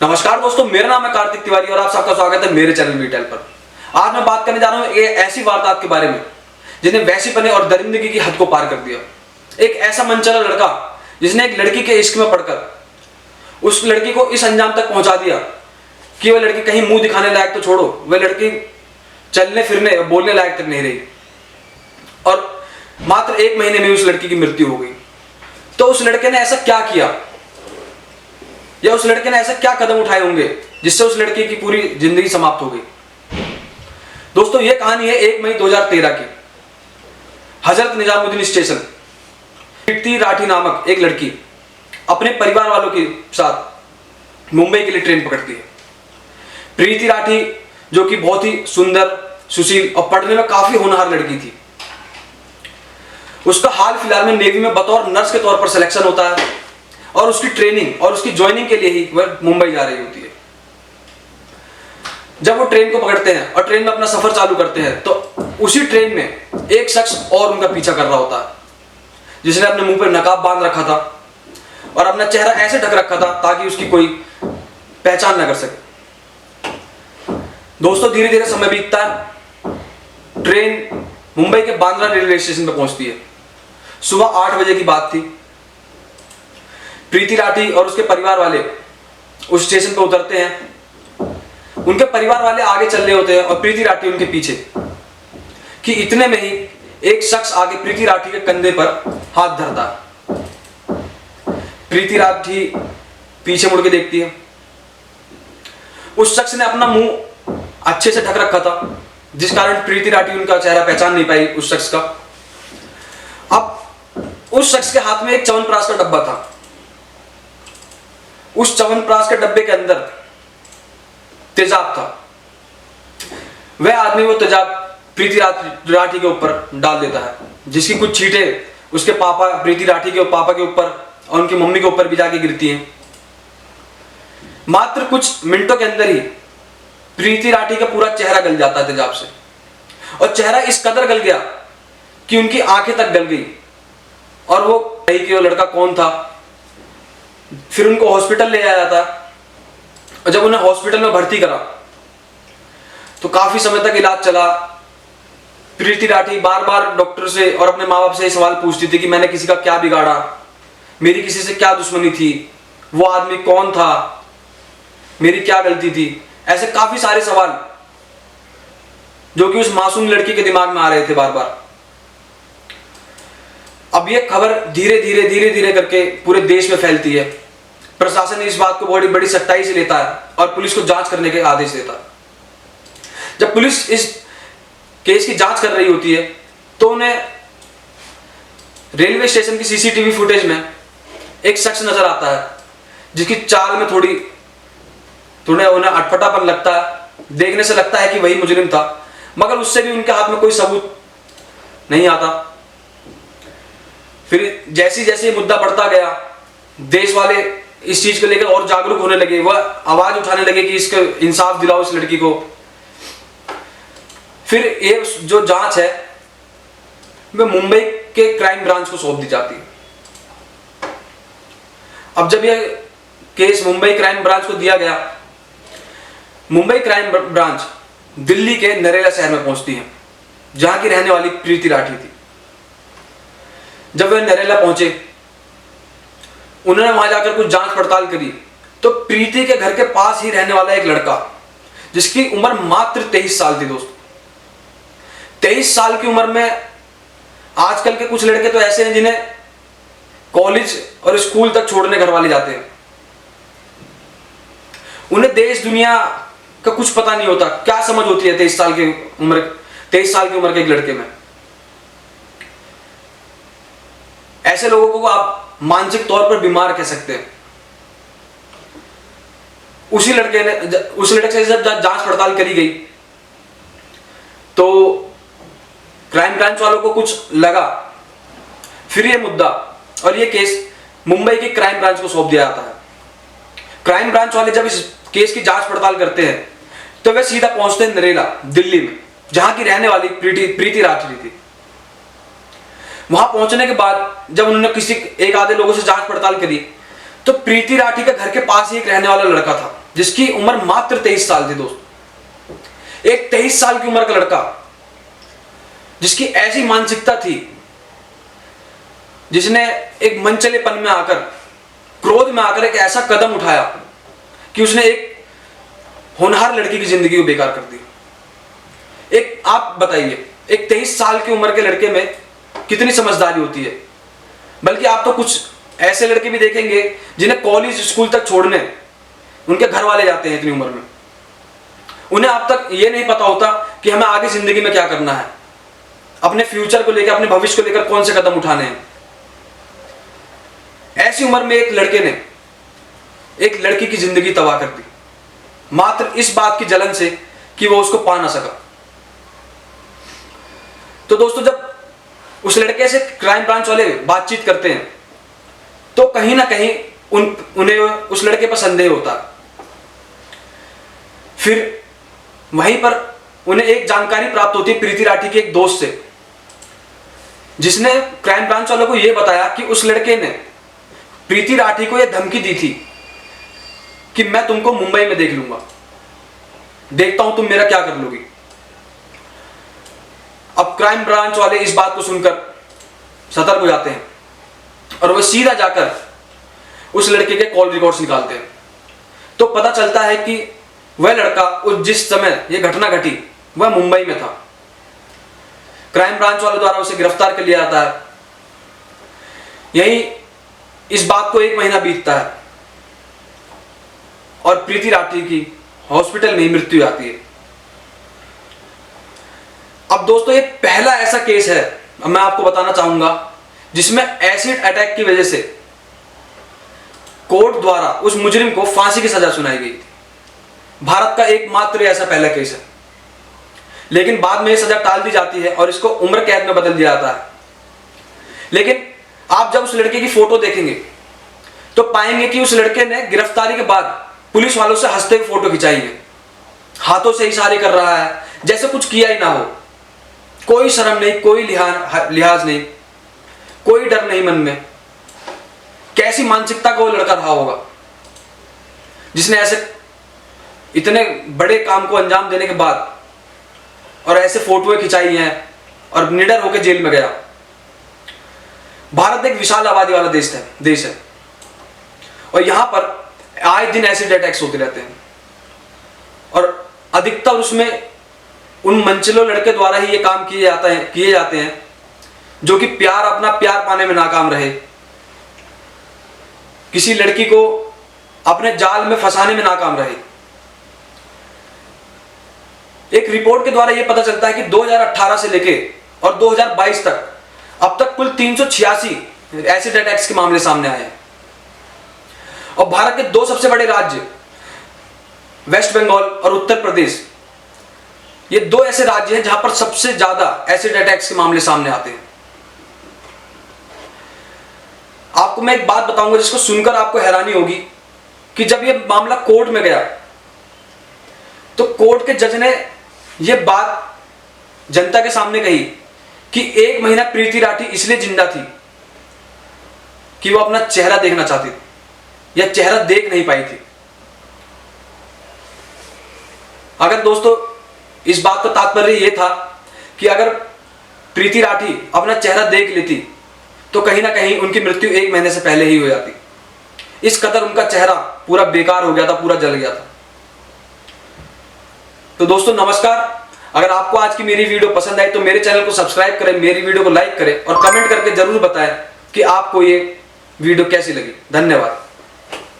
नमस्कार दोस्तों, मेरा नाम है कार्तिक तिवारी और आप सबका स्वागत है मेरे चैनल वीटेल पर। आज मैं बात करने जा रहा हूं एक ऐसी वारदात के बारे में जिसने वैसीपने और दरिंदगी की हद को पार कर दिया। एक ऐसा मनचला लड़का जिसने एक लड़की के इश्क में पड़कर उस लड़की को इस अंजाम तक पहुंचा दिया कि वह लड़की कहीं मुंह दिखाने लायक तो छोड़ो, वह लड़की चलने फिरने बोलने लायक तक नहीं रही और मात्र 1 महीने में उस लड़की की मृत्यु हो गई। तो उस लड़के ने ऐसा क्या किया या उस लड़के ने ऐसा क्या कदम उठाए होंगे जिससे उस लड़की की पूरी जिंदगी समाप्त हो गई। दोस्तों, यह कहानी है 1 मई 2013 की। हजरत निजामुद्दीन स्टेशन प्रीति राठी नामक एक लड़की अपने परिवार वालों के साथ मुंबई के लिए ट्रेन पकड़ती है। प्रीति राठी जो कि बहुत ही सुंदर, सुशील और पढ़ने में काफी होनहार लड़की थी, उसका हाल फिलहाल में नेवी में बतौर नर्स के तौर पर सिलेक्शन होता है और उसकी ट्रेनिंग और उसकी ज्वाइनिंग के लिए ही वह मुंबई जा रही होती है। जब वो ट्रेन को पकड़ते हैं और ट्रेन में अपना सफर चालू करते हैं तो उसी ट्रेन में एक शख्स और उनका पीछा कर रहा होता है, जिसने अपने मुंह पर नकाब बांध रखा था और अपना चेहरा ऐसे ढक रखा था ताकि उसकी कोई पहचान न कर सके। दोस्तों, धीरे धीरे समय बीतता है। ट्रेन मुंबई के बांद्रा रेलवे स्टेशन पर पहुंचती है। सुबह 8 बजे की बात थी। प्रीति राठी और उसके परिवार वाले उस स्टेशन पर उतरते हैं। उनके परिवार वाले आगे चल रहे होते हैं और प्रीति राठी उनके पीछे कि इतने में ही एक शख्स आगे प्रीति राठी के कंधे पर हाथ धरता है। प्रीति राठी पीछे मुड़ के देखती है। उस शख्स ने अपना मुंह अच्छे से ढक रखा था, जिस कारण प्रीति राठी उनका चेहरा पहचान नहीं पाई उस शख्स का। अब उस शख्स के हाथ में एक च्यवनप्राश का डब्बा था। उस च्यवनप्राश के डब्बे के अंदर तेजाब था। वह आदमी वो तेजाब प्रीति राठी के ऊपर डाल देता है, जिसकी कुछ छींटे उसके पापा, प्रीति राठी के पापा के ऊपर और उनकी मम्मी के ऊपर भी जाके गिरती हैं। मात्र कुछ मिनटों के अंदर ही प्रीति राठी का पूरा चेहरा गल जाता है तेजाब से, और चेहरा इस कदर गल गया कि उनकी आंखें तक गल गई और वो कही कि वो लड़का कौन था। फिर उनको हॉस्पिटल ले जाया जाता और जब उन्हें हॉस्पिटल में भर्ती करा तो काफी समय तक इलाज चला। प्रीति राठी बार बार डॉक्टर से और अपने माँ बाप से सवाल पूछती थी कि मैंने किसी का क्या बिगाड़ा, मेरी किसी से क्या दुश्मनी थी, वो आदमी कौन था, मेरी क्या गलती थी। ऐसे काफी सारे सवाल जो कि उस मासूम लड़की के दिमाग में आ रहे थे बार बार। अब ये खबर धीरे धीरे करके पूरे देश में फैलती है। प्रशासन इस बात को बहुत बड़ी सख्ताई से लेता है और पुलिस को जांच करने के आदेश देता है। जब पुलिस इस केस की जांच कर रही होती है तो उन्हें रेलवे स्टेशन की सीसीटीवी फुटेज में एक शख्स नजर आता है, जिसकी चाल में थोड़े उन्हें अटपटापन लगता है। देखने से लगता है कि वही मुजरिम था, मगर उससे भी उनके हाथ में कोई सबूत नहीं आता। फिर जैसे जैसे मुद्दा बढ़ता गया, देश वाले इस चीज को लेकर और जागरूक होने लगे। वह आवाज उठाने लगे कि इसको इंसाफ दिलाओ इस लड़की को। फिर ये जो जांच है वह मुंबई के क्राइम ब्रांच को सौंप दी जाती है। अब जब यह केस मुंबई क्राइम ब्रांच को दिया गया, मुंबई क्राइम ब्रांच दिल्ली के नरेला शहर में पहुंचती है, जहां की रहने वाली प्रीति राठी थी। जब वे नरेला पहुंचे, उन्होंने वहां जाकर कुछ जांच पड़ताल करी तो प्रीति के घर के पास ही रहने वाला एक लड़का, जिसकी उम्र मात्र 23 साल थी। दोस्तों, 23 साल की उम्र में आजकल के कुछ लड़के तो ऐसे हैं जिन्हें कॉलेज और स्कूल तक छोड़ने घर वाले जाते हैं। उन्हें देश दुनिया का कुछ पता नहीं होता। क्या समझ होती है 23 साल की उम्र के एक लड़के में। ऐसे लोगों को आप मानसिक तौर पर बीमार कह सकते हैं। उस लड़के से जब जांच पड़ताल करी गई तो क्राइम ब्रांच वालों को कुछ लगा। फिर ये मुद्दा और ये केस मुंबई की क्राइम ब्रांच को सौंप दिया जाता है। क्राइम ब्रांच वाले जब इस केस की जांच पड़ताल करते हैं तो वे सीधा पहुंचते हैं नरेला, दिल्ली में, जहां की रहने वाली प्रीति राठी थी। वहां पहुंचने के बाद जब उन्होंने किसी एक आधे लोगों से जांच पड़ताल करी तो प्रीति राठी के घर के पास ही एक रहने वाला लड़का था, जिसकी उम्र मात्र 23 साल थी दोस्तों। एक 23 साल की उम्र का लड़का जिसकी ऐसी मानसिकता थी, जिसने एक मनचलेपन में आकर, क्रोध में आकर एक ऐसा कदम उठाया कि उसने एक होनहार लड़की की जिंदगी को बेकार कर दी। एक आप बताइए, एक 23 साल की उम्र के लड़के में कितनी समझदारी होती है। बल्कि आप तो कुछ ऐसे लड़के भी देखेंगे जिन्हें कॉलेज स्कूल तक छोड़ने उनके घर वाले जाते हैं इतनी उम्र में। उन्हें अब तक ये नहीं पता होता कि हमें आगे जिंदगी में क्या करना है, अपने फ्यूचर को लेकर, अपने भविष्य को लेकर कौन से कदम उठाने हैं। ऐसी उम्र में एक लड़के ने एक लड़की की जिंदगी तबाह कर दी, मात्र इस बात की जलन से कि वो उसको पा ना सका। तो दोस्तों, जब उस लड़के से क्राइम ब्रांच वाले बातचीत करते हैं तो कहीं ना कहीं उन्हें उस लड़के पर संदेह होता। फिर वहीं पर उन्हें एक जानकारी प्राप्त होती है प्रीति राठी के एक दोस्त से, जिसने क्राइम ब्रांच वालों को यह बताया कि उस लड़के ने प्रीति राठी को यह धमकी दी थी कि मैं तुमको मुंबई में देख लूंगा, देखता हूं तुम मेरा क्या कर लोगी। अब क्राइम ब्रांच वाले इस बात को सुनकर सतर्क हो जाते हैं और वह सीधा जाकर उस लड़के के कॉल रिकॉर्ड्स निकालते हैं। तो पता चलता है कि वह लड़का उस जिस समय यह घटना घटी वह मुंबई में था। क्राइम ब्रांच वालों द्वारा उसे गिरफ्तार कर लिया जाता है। यही इस बात को 1 महीना बीतता है और प्रीति राठी की हॉस्पिटल में ही मृत्यु आती है। अब दोस्तों, ये पहला ऐसा केस है, मैं आपको बताना चाहूंगा, जिसमें एसिड अटैक की वजह से कोर्ट द्वारा उस मुजरिम को फांसी की सजा सुनाई गई थी। भारत का एकमात्र ऐसा पहला केस है, लेकिन बाद में यह सजा टाल दी जाती है और इसको उम्र कैद में बदल दिया जाता है। लेकिन आप जब उस लड़के की फोटो देखेंगे तो पाएंगे कि उस लड़के ने गिरफ्तारी के बाद पुलिस वालों से हंसते हुए फोटो खिंचाई है, हाथों से इशारे कर रहा है जैसे कुछ किया ही ना हो। कोई शर्म नहीं, कोई लिहाज नहीं, कोई डर नहीं मन में। कैसी मानसिकता का वो लड़का रहा होगा जिसने ऐसे इतने बड़े काम को अंजाम देने के बाद और ऐसे फोटोएं खिंचाई हैं और निडर होकर जेल में गया। भारत एक विशाल आबादी वाला देश है और यहां पर आए दिन एसिड अटैक्स होते रहते हैं और अधिकतर उसमें उन मंचलों लड़के द्वारा ही ये काम किए जाते हैं जो कि अपना प्यार पाने में नाकाम रहे, किसी लड़की को अपने जाल में फंसाने में नाकाम रहे। एक रिपोर्ट के द्वारा यह पता चलता है कि 2018 से लेके और 2022 तक अब तक कुल 386 एसिड अटैक्स के मामले सामने आए हैं। और भारत के 2 सबसे बड़े राज्य वेस्ट बंगाल और उत्तर प्रदेश, ये 2 ऐसे राज्य हैं जहां पर सबसे ज्यादा एसिड अटैक्स के मामले सामने आते हैं। आपको मैं एक बात बताऊंगा जिसको सुनकर आपको हैरानी होगी कि जब यह मामला कोर्ट में गया तो कोर्ट के जज ने यह बात जनता के सामने कही कि 1 महीना प्रीति राठी इसलिए जिंदा थी कि वो अपना चेहरा देखना चाहती थी या चेहरा देख नहीं पाई थी। अगर दोस्तों इस बात का तात्पर्य यह था कि अगर प्रीति राठी अपना चेहरा देख लेती तो कहीं ना कहीं उनकी मृत्यु 1 महीने से पहले ही हो जाती। इस कदर उनका चेहरा पूरा बेकार हो गया था, पूरा जल गया था। तो दोस्तों नमस्कार, अगर आपको आज की मेरी वीडियो पसंद आई तो मेरे चैनल को सब्सक्राइब करें, मेरी वीडियो को लाइक करें और कमेंट करके जरूर बताएं कि आपको ये वीडियो कैसी लगी। धन्यवाद।